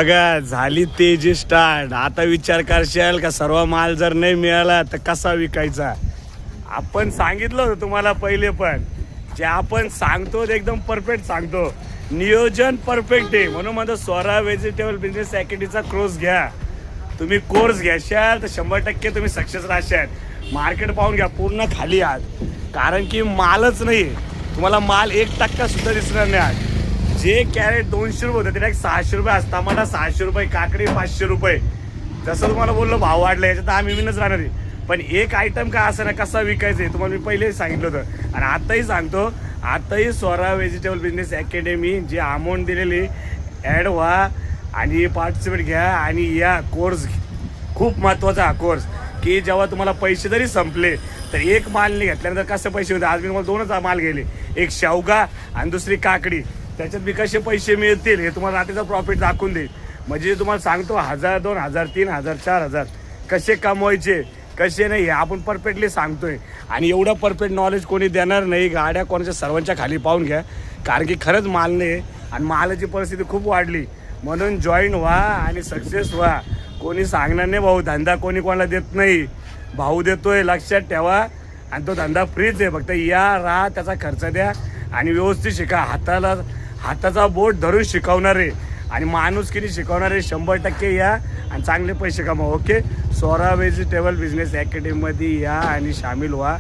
बघा झाली तेजी स्टार्ट. आता विचार करशाल का सर्व माल जर नाही मिळाला तर कसा विकायचा. आपण सांगितलं होतं तुम्हाला पहिले, पण जे आपण सांगतो ते एकदम परफेक्ट सांगतो. नियोजन परफेक्ट आहे. म्हणून माझं स्वरा व्हेजिटेबल बिझनेस अकॅडमीचा कोर्स घ्या. तुम्ही कोर्स घ्याशाल तर 100% तुम्ही सक्सेस राहशाल. मार्केट पाहून घ्या पूर्ण खाली आहात, कारण की मालच नाही. तुम्हाला माल 1% सुद्धा दिसणार नाही आज. जे कॅरेट 200 रुपये होतं ते डायरेक्ट 600 रुपये असता. मला 600 रुपये, काकडी 500 रुपये. जसं तुम्हाला बोललो भाव वाढला याच्यात आम्ही विनच राहणार आहे. पण एक आयटम का असं ना कसा विकायचं आहे तुम्हाला मी पहिलेही सांगितलं होतं आणि आताही सांगतो. आताही स्वरा व्हेजिटेबल बिझनेस अकॅडमी जी अमाऊंट दिलेली, ॲड व्हा आणि पार्टिसिपेट घ्या आणि या कोर्स. खूप महत्त्वाचा हा कोर्स की जेव्हा तुम्हाला पैसे जरी संपले तर एक माल नाही घेतल्यानंतर कसे पैसे होते. आज मी तुम्हाला 2च माल गेले, एक शेवगा आणि दुसरी काकडी. त्याच्यात बी कसे पैसे मिळतील हे तुम्हाला रात्रीचा प्रॉफिट दाखवून देईल. म्हणजे तुम्हाला सांगतो 1000, 2000, 3000, 4000 कसे कमवायचे कसे नाही हे आपण परफेक्टली सांगतोय. आणि एवढं परफेक्ट नॉलेज कोणी देणार नाही. गाड्या कोणाच्या सर्वांच्या खाली पाहून घ्या, कारण की खरंच माल नाही आणि मालाची परिस्थिती खूप वाढली. म्हणून जॉईन व्हा आणि सक्सेस व्हा. कोणी सांगणार नाही भाऊ धंदा कोणी कोणाला देत नाही. भाऊ देतोय लक्षात ठेवा. आणि तो धंदा फ्रीच आहे. फक्त या राहा, त्याचा खर्च द्या आणि व्यवस्थित शिका. हाताचा बोट धरून शिकवणारे आणि माणुसकीने शिकवणारे 100% या आणि चांगले पैसे कमावा. ओके, स्वरा व्हेजिटेबल बिझनेस अकॅडमीमध्ये या आणि सामील व्हा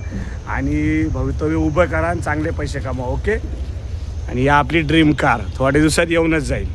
आणि भवितव्य उभं करा आणि चांगले पैसे कमावा. ओके, आणि या आपली ड्रीम कार थोड्या दिवसात येऊनच जाईल.